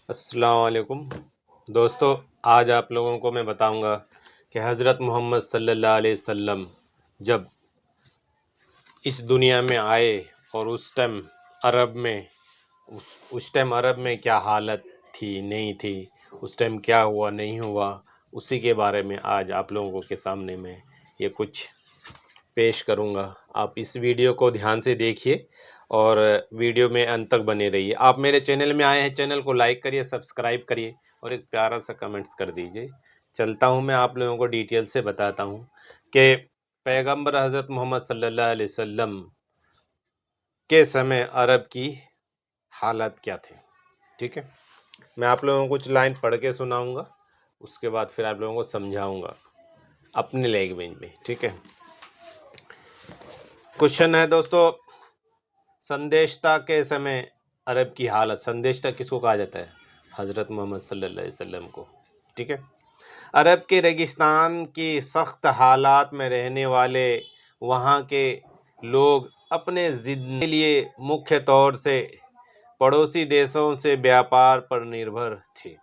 अस्सलाम वालेकुम दोस्तों। आज आप लोगों को मैं बताऊंगा कि हज़रत मोहम्मद सल्लल्लाहु अलैहि वसल्लम जब इस दुनिया में आए और उस टाइम अरब में क्या हालत थी नहीं थी, उस टाइम क्या हुआ नहीं हुआ, उसी के बारे में आज आप लोगों के सामने मैं ये कुछ पेश करूंगा। आप इस वीडियो को ध्यान से देखिए और वीडियो में अंत तक बने रहिए। आप मेरे चैनल में आए हैं, चैनल को लाइक करिए, सब्सक्राइब करिए और एक प्यारा सा कमेंट्स कर दीजिए। चलता हूं, मैं आप लोगों को डिटेल से बताता हूं कि पैगंबर हज़रत मोहम्मद सल्लल्लाहु अलैहि वसल्लम के समय अरब की हालत क्या थी। ठीक है, मैं आप लोगों को कुछ लाइन पढ़ के सुनाऊंगा, उसके बाद फिर आप लोगों को समझाऊंगा अपने लैंग्वेज में। ठीक है, क्वेश्चन है दोस्तों, संदेशता के समय अरब की हालत। संदेशता किसको कहा जाता है? हज़रत मोहम्मद सल्लल्लाहु अलैहि वसल्लम को। ठीक है, अरब के रेगिस्तान की सख्त हालात में रहने वाले वहाँ के लोग अपने जिंदगी के लिए मुख्य तौर से पड़ोसी देशों से व्यापार पर निर्भर थे।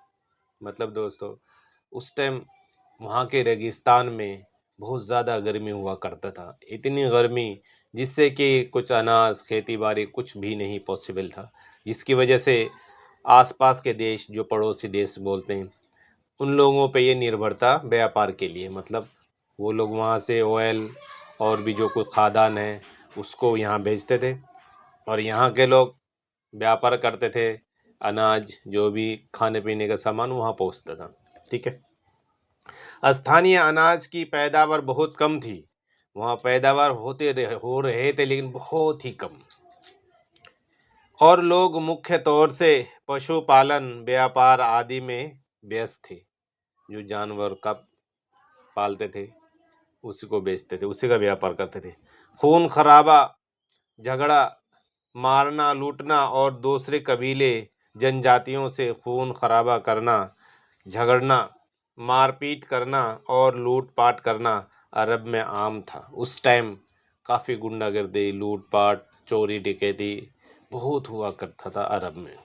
मतलब दोस्तों, उस टाइम वहाँ के रेगिस्तान में बहुत ज़्यादा गर्मी हुआ करता था, इतनी गर्मी जिससे कि कुछ अनाज खेती बाड़ी कुछ भी नहीं पॉसिबल था, जिसकी वजह से आसपास के देश, जो पड़ोसी देश बोलते हैं, उन लोगों पे ये निर्भरता व्यापार के लिए। मतलब वो लोग वहाँ से ऑयल और भी जो कुछ खाद्यान्न है उसको यहाँ भेजते थे और यहाँ के लोग व्यापार करते थे, अनाज जो भी खाने पीने का सामान वहाँ पहुँचता था। ठीक है, स्थानीय अनाज की पैदावार बहुत कम थी, वहाँ पैदावार हो रहे थे लेकिन बहुत ही कम, और लोग मुख्य तौर से पशुपालन व्यापार आदि में व्यस्त थे। जो जानवर का पालते थे उसी को बेचते थे, उसी का व्यापार करते थे। खून खराबा, झगड़ा, मारना, लूटना और दूसरे कबीले जनजातियों से खून खराबा करना, झगड़ना, मारपीट करना और लूटपाट करना अरब में आम था। उस टाइम काफ़ी गुंडागर्दी, लूटपाट, चोरी डकैती बहुत हुआ करता था अरब में।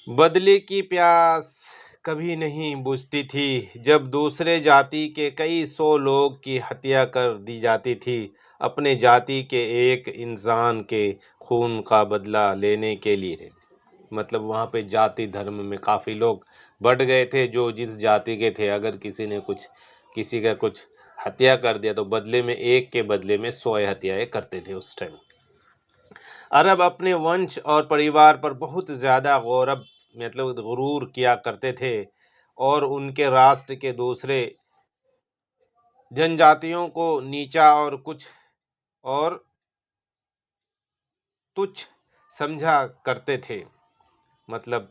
बदले की प्यास कभी नहीं बुझती थी। जब दूसरे जाति के कई सौ लोग की हत्या कर दी जाती थी अपने जाति के एक इंसान के खून का बदला लेने के लिए। मतलब वहाँ पे जाति धर्म में काफ़ी लोग बढ़ गए थे, जो जिस जाति के थे, अगर किसी का कुछ हत्या कर दिया तो बदले में, एक के बदले में 100 हत्याएं करते थे उस टाइम। अरब अपने वंश और परिवार पर बहुत ज़्यादा गौरव, मतलब गुरूर किया करते थे और उनके राष्ट्र के दूसरे जनजातियों को नीचा और तुच्छ समझा करते थे। मतलब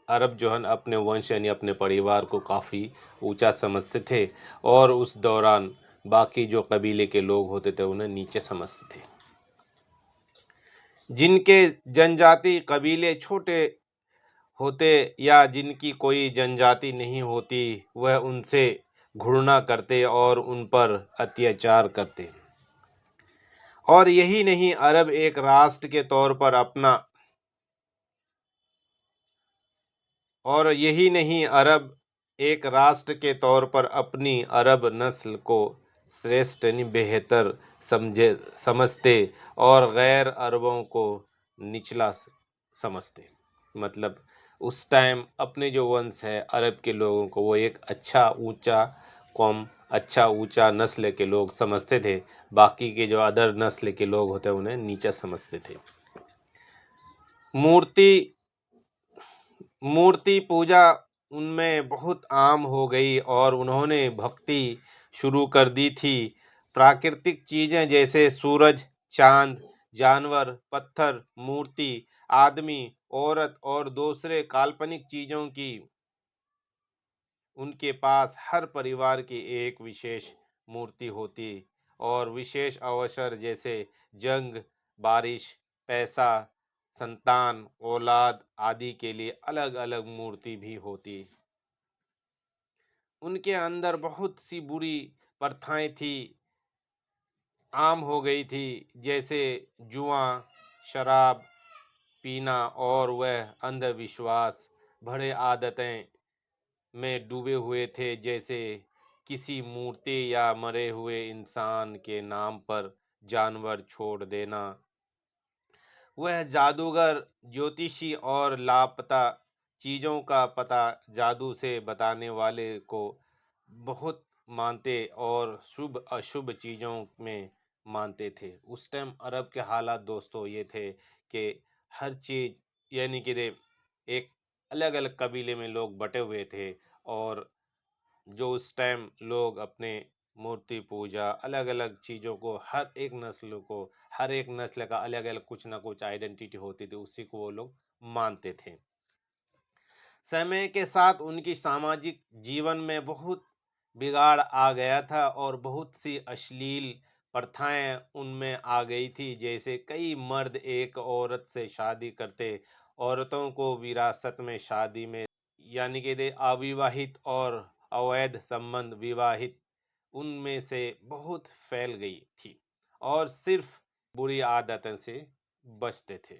अरब जो है अपने वंश यानी अपने परिवार को काफ़ी ऊंचा समझते थे और उस दौरान बाकी जो कबीले के लोग होते थे उन्हें नीचे समझते थे। जिनके जनजाति कबीले छोटे होते या जिनकी कोई जनजाति नहीं होती, वह उनसे घृणा करते और उन पर अत्याचार करते। और यही नहीं, अरब एक राष्ट्र के तौर पर अपना और यही नहीं अरब एक राष्ट्र के तौर पर अपनी अरब नस्ल को श्रेष्ठ यानी बेहतर समझते और गैर अरबों को निचला समझते। मतलब उस टाइम अपने जो वंश है अरब के लोगों को वो एक अच्छा ऊंचा कौम, अच्छा ऊंचा नस्ल के लोग समझते थे, बाकी के जो अदर नस्ल के लोग होते हैं उन्हें नीचा समझते थे। मूर्ति मूर्ति पूजा उनमें बहुत आम हो गई और उन्होंने भक्ति शुरू कर दी थी। प्राकृतिक चीजें जैसे सूरज, चांद, जानवर, पत्थर, मूर्ति, आदमी, औरत और दूसरे काल्पनिक चीजों की उनके पास हर परिवार की एक विशेष मूर्ति होती और विशेष अवसर जैसे जंग, बारिश, पैसा, संतान, औलाद आदि के लिए अलग अलग मूर्ति भी होती। उनके अंदर बहुत सी बुरी प्रथाएं थी, आम हो गई थी, जैसे जुआ, शराब, पीना और वह अंधविश्वास भरे आदतें में डूबे हुए थे, जैसे किसी मूर्ति या मरे हुए इंसान के नाम पर जानवर छोड़ देना। वह जादूगर ज्योतिषी और लापता चीजों का पता जादू से बताने वाले को बहुत मानते और शुभ अशुभ चीजों में मानते थे। उस टाइम अरब के हालात दोस्तों ये थे कि हर चीज यानी कि एक अलग अलग कबीले में लोग बटे हुए थे, और जो उस टाइम लोग अपने मूर्ति पूजा अलग अलग चीज़ों को, हर एक नस्ल का अलग अलग कुछ ना कुछ आइडेंटिटी होती थी, उसी को वो लोग मानते थे। समय के साथ उनकी सामाजिक जीवन में बहुत बिगाड़ आ गया था और बहुत सी अश्लील प्रथाएं उनमें आ गई थी, जैसे कई मर्द एक औरत से शादी करते, औरतों को विरासत में शादी में यानी कि अविवाहित और अवैध संबंध विवाहित उनमें से बहुत फैल गई थी, और सिर्फ बुरी आदतों से बचते थे।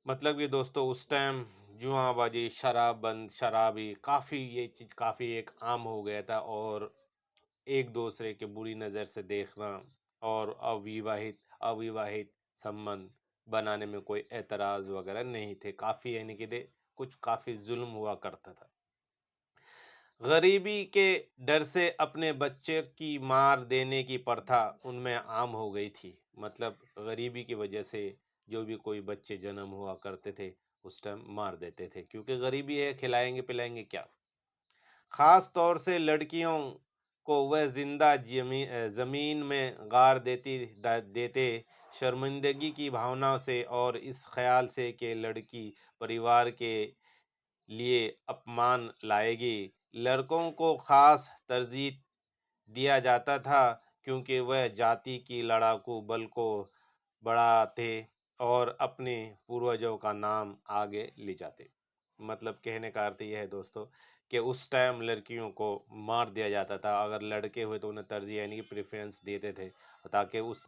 मतलब कि दोस्तों उस टाइम जुआबाजी, शराबी काफ़ी ये चीज़ काफ़ी एक आम हो गया था, और एक दूसरे के बुरी नज़र से देखना और अविवाहित अविवाहित संबंध बनाने में कोई एतराज़ वगैरह नहीं थे। काफ़ी यानी कि कुछ काफ़ी जुल्म हुआ करता था। गरीबी के डर से अपने बच्चे की मार देने की प्रथा उनमें आम हो गई थी। मतलब गरीबी की वजह से जो भी कोई बच्चे जन्म हुआ करते थे उस टाइम मार देते थे, क्योंकि गरीबी है, खिलाएंगे पिलाएंगे क्या। खास तौर से लड़कियों को वह जिंदा जमीन में गाड़ देते, शर्मिंदगी की भावना से और इस ख्याल से कि लड़की परिवार के लिए अपमान लाएगी। लड़कों को खास तरजीह दिया जाता था, क्योंकि वह जाति की लड़ाकू बल को बढ़ाते और अपने पूर्वजों का नाम आगे ले जाते। मतलब कहने का अर्थ यह है दोस्तों कि उस टाइम लड़कियों को मार दिया जाता था, अगर लड़के हुए तो उन्हें तरजीह यानी कि प्रेफरेंस देते थे, ताकि उस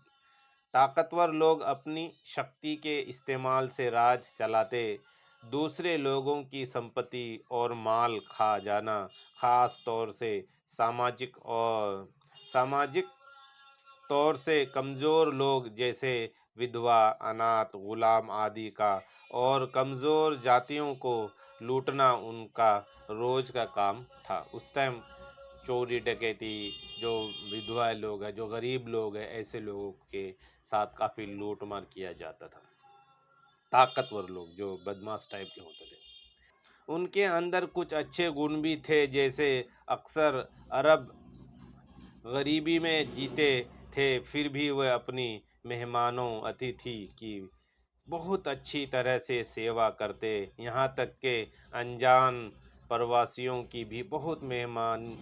ताकतवर लोग अपनी शक्ति के इस्तेमाल से राज चलाते। दूसरे लोगों की संपत्ति और माल खा जाना, खास तौर से सामाजिक तौर से कमजोर लोग जैसे विधवा, अनाथ, गुलाम आदि का, और कमजोर जातियों को लूटना उनका रोज का काम था। उस टाइम चोरी डकैती, जो विधवा लोग हैं, जो गरीब लोग हैं, ऐसे लोगों के साथ काफी लूटमार किया जाता था। ताकतवर लोग जो बदमाश टाइप के होते थे, उनके अंदर कुछ अच्छे गुण भी थे, जैसे अक्सर अरब गरीबी में जीते थे, फिर भी वह अपनी मेहमानों अतिथि की बहुत अच्छी तरह से सेवा करते। यहाँ तक के अनजान प्रवासियों की भी बहुत मेहमान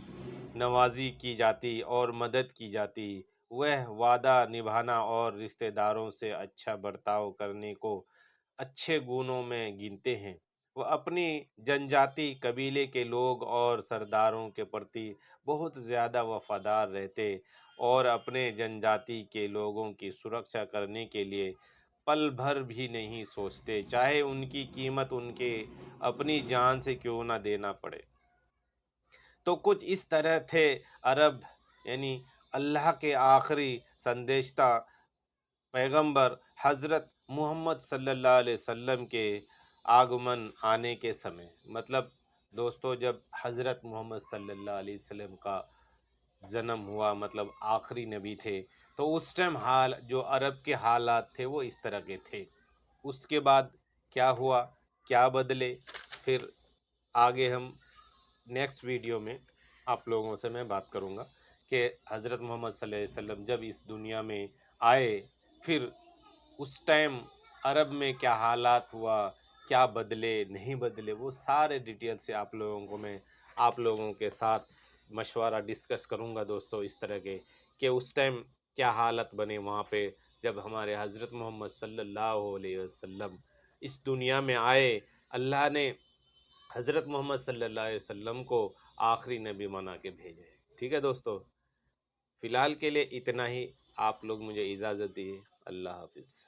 नवाजी की जाती और मदद की जाती। वह वादा निभाना और रिश्तेदारों से अच्छा बर्ताव करने को अच्छे गुणों में गिनते हैं। वह अपनी जनजाति कबीले के लोग और सरदारों के प्रति बहुत ज़्यादा वफादार रहते, और अपने जनजाति के लोगों की सुरक्षा करने के लिए पल भर भी नहीं सोचते, चाहे उनकी कीमत उनके अपनी जान से क्यों ना देना पड़े। तो कुछ इस तरह थे अरब, यानी अल्लाह के आखिरी संदेशता पैगंबर हज़रत मोहम्मद सल्लल्लाहु अलैहि वसल्लम के आगमन आने के समय। मतलब दोस्तों जब हज़रत मोहम्मद सल्लल्लाहु अलैहि वसल्लम का जन्म हुआ, मतलब आखिरी नबी थे, तो उस टाइम हाल जो अरब के हालात थे वो इस तरह के थे। उसके बाद क्या हुआ, क्या बदले, फिर आगे हम नेक्स्ट वीडियो में आप लोगों से मैं बात करूंगा कि हज़रत मोहम्मद सल्लल्लाहु अलैहि वसल्लम जब इस दुनिया में आए, फिर उस टाइम अरब में क्या हालात हुआ, क्या बदले नहीं बदले, वो सारे डिटेल से आप लोगों को मैं आप लोगों के साथ मशवरा डिस्कस करूंगा दोस्तों, इस तरह के कि उस टाइम क्या हालत बने वहाँ पे जब हमारे हज़रत मोहम्मद सल्लल्लाहु अलैहि वसल्लम इस दुनिया में आए। अल्लाह ने हज़रत मोहम्मद सल्लल्लाहु अलैहि वसल्लम को आखिरी नबी बना के भेजा है। ठीक है दोस्तों, फ़िलहाल के लिए इतना ही। आप लोग मुझे इजाज़त दिए। अल्लाह हाफ़िज़।